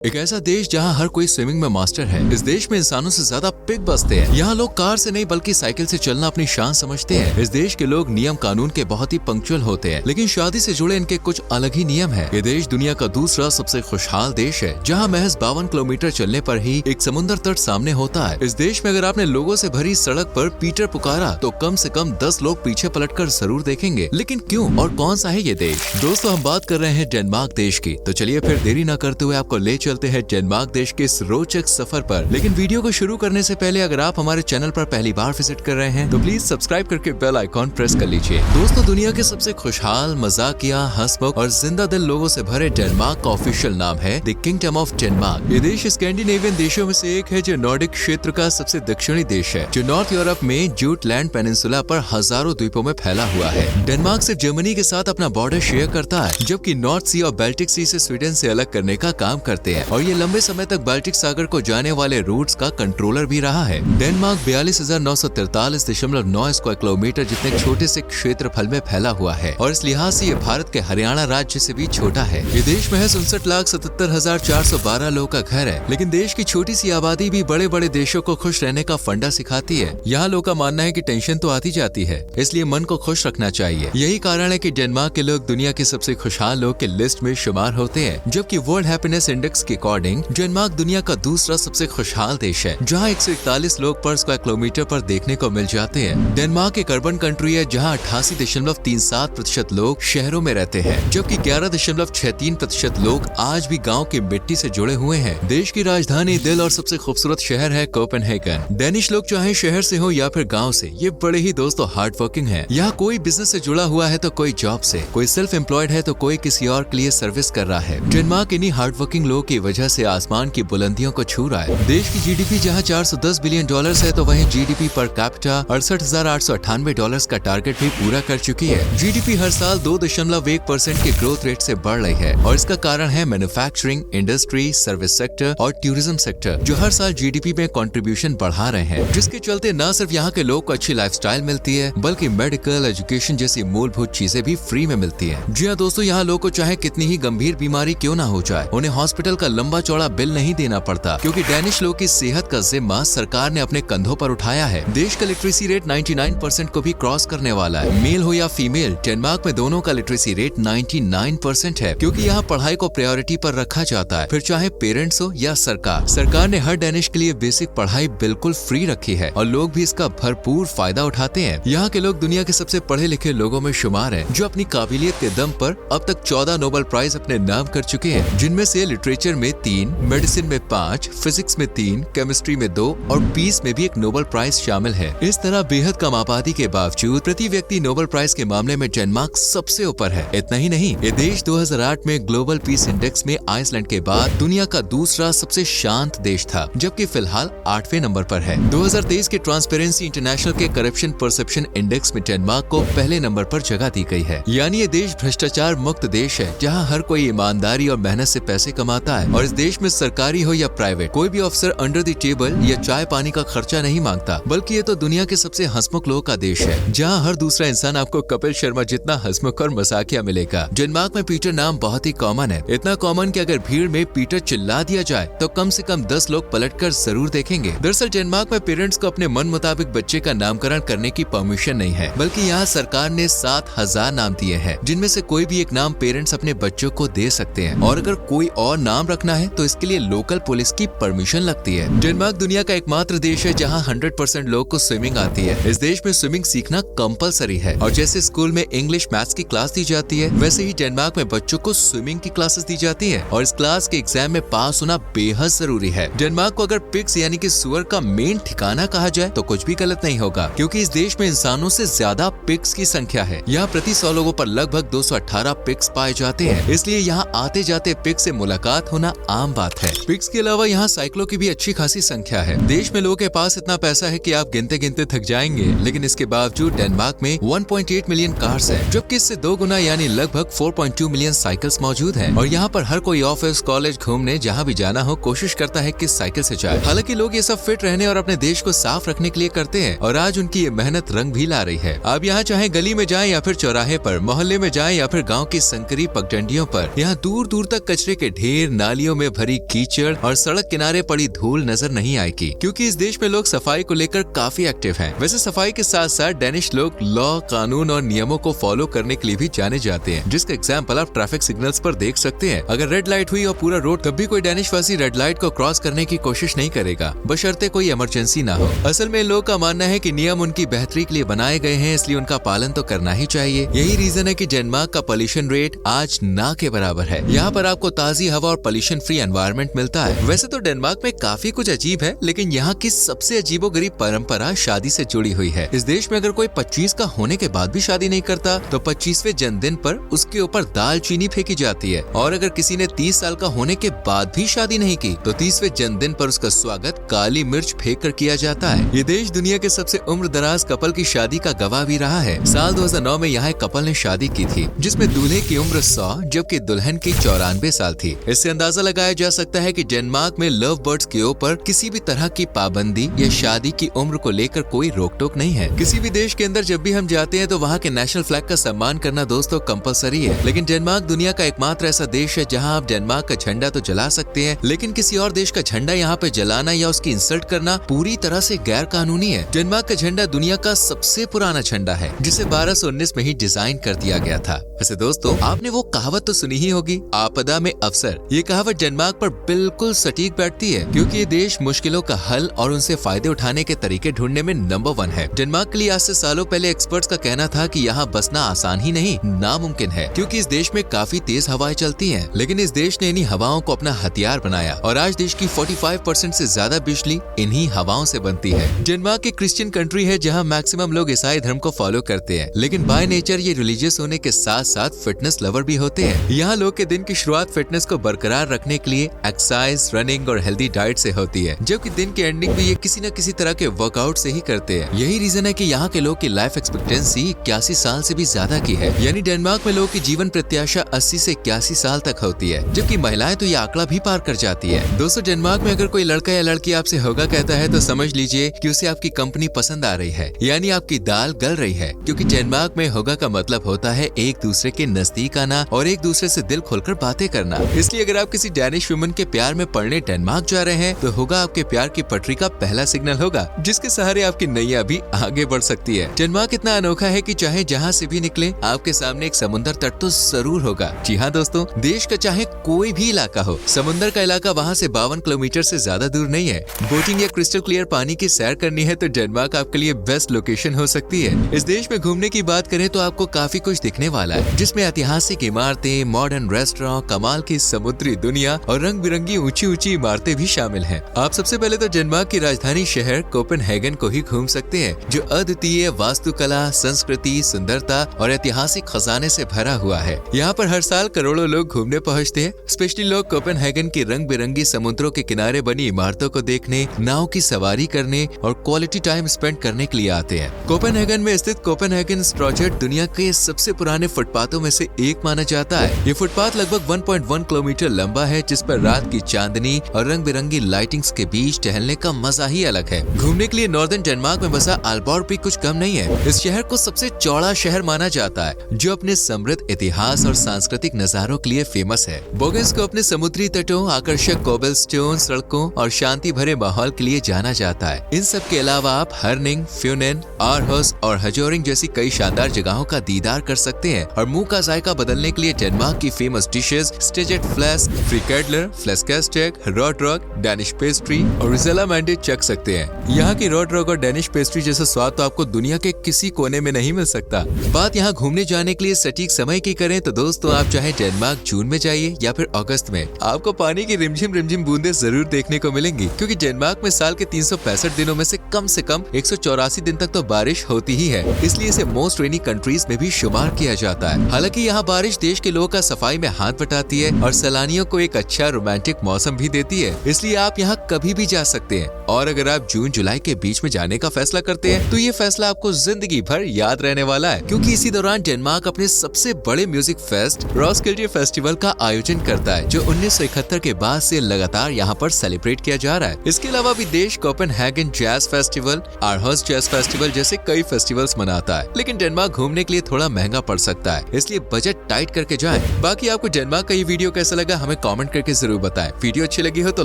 एक ऐसा देश जहां हर कोई स्विमिंग में मास्टर है। इस देश में इंसानों से ज्यादा पिग बसते हैं। यहाँ लोग कार से नहीं बल्कि साइकिल से चलना अपनी शान समझते हैं। इस देश के लोग नियम कानून के बहुत ही पंक्चुअल होते हैं, लेकिन शादी से जुड़े इनके कुछ अलग ही नियम है। ये देश दुनिया का दूसरा सबसे खुशहाल देश है, जहाँ महज 52 किलोमीटर चलने पर ही एक समुद्र तट सामने होता है। इस देश में अगर आपने लोगों से भरी सड़क पर पीटर पुकारा तो कम से कम 10 लोग पीछे पलटकर जरूर देखेंगे। लेकिन क्यों और कौन सा है ये देश? दोस्तों, हम बात कर रहे हैं डेनमार्क देश की। तो चलिए फिर देरी न करते हुए आपको ले चलते हैं डेनमार्क देश के इस रोचक सफर पर। लेकिन वीडियो को शुरू करने से पहले अगर आप हमारे चैनल पर पहली बार विजिट कर रहे हैं तो प्लीज सब्सक्राइब करके बेल आइकॉन प्रेस कर लीजिए। दोस्तों, दुनिया के सबसे खुशहाल, मजाकिया, हंसमुख और जिंदा दिल लोगों से भरे डेनमार्क का ऑफिशियल नाम है द किंगडम ऑफ डेनमार्क। ये देश स्कैंडिनेवियन देशों में से एक है जो नॉर्डिक क्षेत्र का सबसे दक्षिणी देश है, जो नॉर्थ यूरोप में जूटलैंड पेनिनसुला पर हजारों द्वीपों में फैला हुआ है। डेनमार्क सिर्फ जर्मनी के साथ अपना बॉर्डर शेयर करता है, जबकि नॉर्थ सी और बाल्टिक सी से स्वीडन से अलग करने का काम करते हैं, और ये लंबे समय तक बाल्टिक सागर को जाने वाले रूट्स का कंट्रोलर भी रहा है। डेनमार्क 42,943.9 स्क्वायर किलोमीटर जितने छोटे से क्षेत्रफल में फैला हुआ है, और इस लिहाज से ये भारत के हरियाणा राज्य से भी छोटा है। ये देश महज 59,77,412 लोगों का घर है, लेकिन देश की छोटी सी आबादी भी बड़े बड़े देशों को खुश रहने का फंडा सिखाती है। यहाँ लोगों का मानना है कि टेंशन तो आती जाती है, इसलिए मन को खुश रखना चाहिए। यही कारण है कि डेनमार्क के लोग दुनिया के सबसे खुशहाल लोग के लिस्ट में शुमार होते हैं, जबकि वर्ल्ड हैप्पीनेस इंडेक्स के अकॉर्डिंग डेनमार्क दुनिया का दूसरा सबसे खुशहाल देश है, जहां 141 लोग पर स्क्वायर किलोमीटर पर देखने को मिल जाते हैं। डेनमार्क एक अर्बन कंट्री है, जहां 88.37% लोग शहरों में रहते हैं, जबकि 11.63% लोग आज भी गांव की मिट्टी से जुड़े हुए हैं। देश की राजधानी, दिल और सबसे खूबसूरत शहर है कोपेनहेगन। डेनिश लोग चाहे शहर से हो या फिर गाँव से, ये बड़े ही दोस्तों हार्ड वर्किंग है। यहाँ कोई बिजनेस से जुड़ा हुआ है तो कोई जॉब से, कोई सेल्फ एम्प्लॉयड है तो कोई किसी और के लिए सर्विस कर रहा है। डेनमार्क इन्हीं हार्ड वर्किंग लोगों की वजह से आसमान की बुलंदियों को छू रहा है। देश की जीडीपी जहां $410 बिलियन है, तो वहीं जीडीपी पर कैपिटा $68,898 का टारगेट भी पूरा कर चुकी है। जीडीपी हर साल 2.1% के ग्रोथ रेट से बढ़ रही है, और इसका कारण है मैन्युफैक्चरिंग, इंडस्ट्री, सर्विस सेक्टर और टूरिज्म सेक्टर, जो हर साल जीडीपी में कंट्रीब्यूशन बढ़ा रहे हैं, जिसके चलते न सिर्फ यहाँ के लोग को अच्छी लाइफस्टाइल मिलती है, बल्कि मेडिकल, एजुकेशन जैसी मूलभूत चीजें भी फ्री में मिलती है। जी हाँ दोस्तों, यहाँ लोग को चाहे कितनी ही गंभीर बीमारी क्यों ना हो जाए, उन्हें हॉस्पिटल का लंबा चौड़ा बिल नहीं देना पड़ता, क्योंकि डेनिश लोग की सेहत का जिम्मा सरकार ने अपने कंधों पर उठाया है। देश का लिटरेसी रेट 99% को भी क्रॉस करने वाला है। मेल हो या फीमेल, डेनमार्क में दोनों का लिटरेसी रेट 99% है, क्योंकि यहाँ पढ़ाई को प्रायोरिटी पर रखा जाता है, फिर चाहे पेरेंट्स हो या सरकार। सरकार ने हर डेनिश के लिए बेसिक पढ़ाई बिल्कुल फ्री रखी है, और लोग भी इसका भरपूर फायदा उठाते हैं। यहाँ के लोग दुनिया के सबसे पढ़े लिखे लोगों में शुमार हैं, जो अपनी काबिलियत के दम पर अब तक 14 नोबेल प्राइज अपने नाम कर चुके हैं, जिनमें से लिटरेचर में 3, मेडिसिन में 5, फिजिक्स में 3, केमिस्ट्री में 2 और पीस में भी एक नोबेल प्राइज शामिल है। इस तरह बेहद कम आबादी के बावजूद प्रति व्यक्ति नोबेल प्राइज के मामले में डेनमार्क सबसे ऊपर है। इतना ही नहीं, ये देश 2008 में ग्लोबल पीस इंडेक्स में आइसलैंड के बाद दुनिया का दूसरा सबसे शांत देश था, जबकि फिलहाल 8वें नंबर पर है। 2023 के ट्रांसपेरेंसी इंटरनेशनल के करप्शन परसेप्शन इंडेक्स में डेनमार्क को पहले नंबर पर जगह दी गई है। यानी ये देश भ्रष्टाचार मुक्त देश है, जहाँ हर कोई ईमानदारी और मेहनत से पैसे कमाता है, और इस देश में सरकारी हो या प्राइवेट, कोई भी अफसर अंडर द टेबल या चाय पानी का खर्चा नहीं मांगता। बल्कि ये तो दुनिया के सबसे हंसमुख लोगों का देश है, जहाँ हर दूसरा इंसान आपको कपिल शर्मा जितना हंसमुख और मजाकिया मिलेगा। डेनमार्क में पीटर नाम बहुत ही कॉमन है, इतना कॉमन कि अगर भीड़ में पीटर चिल्ला दिया जाए तो कम से कम 10 लोग पलटकर जरूर देखेंगे। दरअसल डेनमार्क में पेरेंट्स को अपने मन मुताबिक बच्चे का नामकरण करने की परमिशन नहीं है, बल्कि यहाँ सरकार ने 7,000 नाम दिए हैं, जिनमें से कोई भी एक नाम पेरेंट्स अपने बच्चों को दे सकते हैं, और अगर कोई और नाम रखना है तो इसके लिए लोकल पुलिस की परमिशन लगती है। डेनमार्क दुनिया का एकमात्र देश है जहां 100% लोग को स्विमिंग आती है। इस देश में स्विमिंग सीखना कंपलसरी है, और जैसे स्कूल में इंग्लिश मैथ्स की क्लास दी जाती है, वैसे ही डेनमार्क में बच्चों को स्विमिंग की क्लासेस दी जाती है, और इस क्लास के एग्जाम में पास होना बेहद जरूरी है। डेनमार्क को अगर पिग्स यानी कि सुअर का मेन ठिकाना कहा जाए तो कुछ भी गलत नहीं होगा, क्योंकि इस देश में इंसानों से ज्यादा पिग्स की संख्या है। यहाँ प्रति 100 लोगों पर लगभग 218 पिग्स पाए जाते हैं, इसलिए यहाँ आते जाते पिग्स से मुलाकात होना आम बात है। पिग्स के अलावा यहाँ साइकिलों की भी अच्छी खासी संख्या है। देश में लोगों के पास इतना पैसा है कि आप गिनते गिनते थक जाएंगे, लेकिन इसके बावजूद डेनमार्क में 1.8 मिलियन कार्स हैं, जबकि इससे 2 गुना यानी लगभग 4.2 मिलियन साइकिल्स मौजूद हैं, और यहाँ पर हर कोई ऑफिस, कॉलेज, घूमने जहाँ भी जाना हो कोशिश करता है कि साइकिल से जाए। हालांकि लोग ये सब फिट रहने और अपने देश को साफ रखने के लिए करते हैं, और आज उनकी ये मेहनत रंग भी ला रही है। आप यहाँ चाहे गली में जाएं या फिर चौराहे पर, मोहल्ले में जाएं या फिर गाँव की संकरी पगडंडियों पर, यहाँ दूर दूर तक कचरे के ढेर, नालियों में भरी कीचड़ और सड़क किनारे पड़ी धूल नजर नहीं आएगी, क्योंकि इस देश में लोग सफाई को लेकर काफी एक्टिव हैं। वैसे सफाई के साथ साथ डेनिश लोग लॉ, कानून और नियमों को फॉलो करने के लिए भी जाने जाते हैं, जिसका एग्जाम्पल आप ट्रैफिक सिग्नल्स पर देख सकते हैं। अगर रेड लाइट हुई और पूरा रोड, तब भी कोई डेनिश वासी रेड लाइट को क्रॉस करने की कोशिश नहीं करेगा, बशर्ते कोई इमरजेंसी ना हो। असल में लोगों का मानना है कि नियम उनकी बेहतरी के लिए बनाए गए हैं, इसलिए उनका पालन तो करना ही चाहिए। यही रीजन है कि डेनमार्क का पॉल्यूशन रेट आज ना के बराबर है। यहाँ पर आपको ताजी हवा और पॉल्यूशन फ्री एनवायरनमेंट मिलता है। वैसे तो डेनमार्क में काफी कुछ अजीब है, लेकिन यहाँ की सबसे अजीबोगरीब परंपरा शादी से जुड़ी हुई है। इस देश में अगर कोई 25 का होने के बाद भी शादी नहीं करता तो 25वें जन्मदिन पर उसके ऊपर दाल चीनी फेंकी जाती है, और अगर किसी ने 30 साल का होने के बाद भी शादी नहीं की तो 30वें जन्मदिन पर उसका स्वागत काली मिर्च फेंक कर किया जाता है। ये देश दुनिया के सबसे उम्र दराज कपल की शादी का गवाह भी रहा है। साल 2009 में यहाँ एक कपल ने शादी की थी, जिसमें दूल्हे की उम्र 100 जबकि दुल्हन की 94 साल थी। इससे अंदाजा लगाया जा सकता है कि डेनमार्क में लव बर्ड्स के ऊपर किसी भी तरह की पाबंदी या शादी की उम्र को लेकर कोई रोक टोक नहीं है। किसी भी देश के अंदर जब भी हम जाते हैं तो वहाँ के नेशनल फ्लैग का सम्मान करना दोस्तों कंपलसरी है, लेकिन डेनमार्क दुनिया का एकमात्र ऐसा देश है जहाँ आप डेनमार्क का झंडा तो जला सकते हैं, लेकिन किसी और देश का झंडा यहाँ पे जलाना या उसकी इंसल्ट करना पूरी तरह से गैर कानूनी है। डेनमार्क का झंडा दुनिया का सबसे पुराना झंडा है, जिसे 1219 में ही डिजाइन कर दिया गया था। वैसे दोस्तों, आपने वो कहावत तो सुनी ही होगी, आपदा में अवसर। ये कहावत डेनमार्क पर बिल्कुल सटीक बैठती है, क्योंकि ये देश मुश्किलों का हल और उनसे फायदे उठाने के तरीके ढूंढने में नंबर 1 है। डेनमार्क के लिए आज से सालों पहले एक्सपर्ट्स का कहना था कि यहाँ बसना आसान ही नहीं, नामुमकिन है, क्योंकि इस देश में काफी तेज हवाएं चलती हैं। लेकिन इस देश ने इन्हीं हवाओं को अपना हथियार बनाया और आज देश की 45% से ज्यादा बिजली इन्हीं हवाओं से बनती है। डेनमार्क एक क्रिश्चियन कंट्री है जहाँ मैक्सिमम लोग ईसाई धर्म को फॉलो करते हैं, लेकिन बाय नेचर ये रिलीजियस होने के साथ साथ फिटनेस लवर भी होते हैं। यहाँ लोग के दिन की शुरुआत फिटनेस को बरकरार रखने के लिए एक्सरसाइज, रनिंग और हेल्दी डाइट से होती है, जबकि दिन की एंडिंग भी ये किसी न किसी तरह के वर्कआउट से ही करते हैं। यही रीजन है कि यहाँ के लोग की लाइफ एक्सपेक्टेंसी 81 साल से भी ज्यादा की है, यानी डेनमार्क में लोगों की जीवन प्रत्याशा 80 से 81 साल तक होती है, जबकि महिलाएं तो ये आंकड़ा भी पार कर जाती है। दोस्तों, डेनमार्क में अगर कोई लड़का या लड़की आपसे होगा कहता है तो समझ लीजिए कि उसे आपकी कंपनी पसंद आ रही है, यानी आपकी दाल गल रही है, क्योंकि डेनमार्क में होगा का मतलब होता है एक दूसरे के नजदीक आना और एक दूसरे से दिल खोलकर बातें करना। इसलिए अगर आप किसी डेनिश वुमन के प्यार में पड़ने डेनमार्क जा रहे हैं तो होगा आपके प्यार की पटरी का पहला सिग्नल होगा, जिसके सहारे आपकी नैया भी आगे बढ़ सकती है। डेनमार्क इतना अनोखा है कि चाहे जहाँ से भी निकले आपके सामने एक समुद्र तट तो जरूर होगा। जी हाँ दोस्तों, देश का चाहे कोई भी इलाका हो, समुद्र का इलाका वहाँ से 52 किलोमीटर से ज्यादा दूर नहीं है। बोटिंग या क्रिस्टल क्लियर पानी की सैर करनी है तो डेनमार्क आपके लिए बेस्ट लोकेशन हो सकती है। इस देश में घूमने की बात करें तो आपको काफी कुछ दिखने वाला है, जिसमें ऐतिहासिक इमारतें, मॉडर्न रेस्टोरेंट, कमाल की समुद्री दुनिया और रंग बिरंगी ऊंची ऊंची इमारतें भी शामिल हैं। आप सबसे पहले तो डेनमार्क की राजधानी शहर कोपेनहेगन को ही घूम सकते हैं, जो अद्वितीय वास्तुकला, संस्कृति, सुंदरता और ऐतिहासिक खजाने से भरा हुआ है। यहाँ पर हर साल करोड़ों लोग घूमने पहुँचते हैं। स्पेशली लोग कोपेनहेगन की रंग बिरंगी समुद्रों के किनारे बनी इमारतों को देखने, नाव की सवारी करने और क्वालिटी टाइम स्पेंड करने के लिए आते हैं। कोपेनहेगन में स्थित कोपेनहेगन स्ट्रॉजेट दुनिया के सबसे पुराने फुटपाथों में से एक माना जाता है। ये फुटपाथ लगभग 1.1 किलोमीटर लंबा है, जिस पर रात की चांदनी और रंग बिरंगी लाइटिंग्स के बीच टहलने का मजा ही अलग है। घूमने के लिए नॉर्दर्न डेनमार्क में बसा आल्बॉर्ग भी कुछ कम नहीं है। इस शहर को सबसे चौड़ा शहर माना जाता है, जो अपने समृद्ध इतिहास और सांस्कृतिक नजारों के लिए फेमस है। बोगस को अपने समुद्री तटों, आकर्षक कोबलस्टोन सड़कों और शांति भरे माहौल के लिए जाना जाता है। इन सब के अलावा आप हर्निंग, फ्यूनेन, आरहस और हजोरिंग जैसी कई शानदार जगहों का दीदार कर सकते हैं। और मुंह का जायका बदलने के लिए डेनमार्क की फेमस डिशेस स्टेजेट फ्लेस, फ्रिकेडलर, फ्लेस्केस्टेक, रॉडरॉक, डेनिश पेस्ट्री और रिजेला मैंडे चख सकते हैं। यहाँ की रॉडरॉक और डेनिश पेस्ट्री जैसा स्वाद तो आपको दुनिया के किसी कोने में नहीं मिल सकता। बात यहाँ घूमने जाने के लिए सटीक समय की करें तो दोस्तों, आप चाहे डेनमार्क जून में जाइए या फिर अगस्त में, आपको पानी की रिमझिम बूंदे जरूर देखने को मिलेंगी, क्योंकि डेनमार्क में साल के 365 दिनों में से कम 184 दिन तक तो बारिश होती ही है। इसलिए इसे मोस्ट रेनी कंट्रीज में भी शुमार किया जाता है। हालांकि यहाँ बारिश देश के लोगों का सफाई में हाथ बटाती है और सैलानियों को एक अच्छा रोमांटिक मौसम भी देती है, इसलिए आप यहाँ कभी भी जा सकते हैं। और अगर आप जून जुलाई के बीच में जाने का फैसला करते हैं तो ये फैसला आपको जिंदगी भर याद रहने वाला है, क्योंकि इसी दौरान डेनमार्क अपने सबसे बड़े म्यूजिक फेस्ट रॉस्किल्डे फेस्टिवल का आयोजन करता है, जो 1971 के बाद से लगातार यहाँ पर सेलिब्रेट किया जा रहा है। इसके अलावा भी देश Copenhagen jazz festival, Aarhus jazz festival जैसे कई फेस्टिवल्स मनाता है। लेकिन डेनमार्क घूमने के लिए थोड़ा महंगा पड़ सकता है, इसलिए बजट टाइट करके जाएं। बाकी आपको डेनमार्क का ये वीडियो कैसा लगा हमें कमेंट करके जरूर बताएं। वीडियो अच्छी लगी हो तो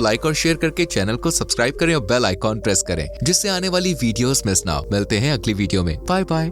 लाइक और शेयर करके चैनल को सब्सक्राइब करें और बेल आइकॉन प्रेस करें, जिससे आने वाली वीडियोस मिस ना हो। मिलते हैं अगली वीडियो में। Bye bye.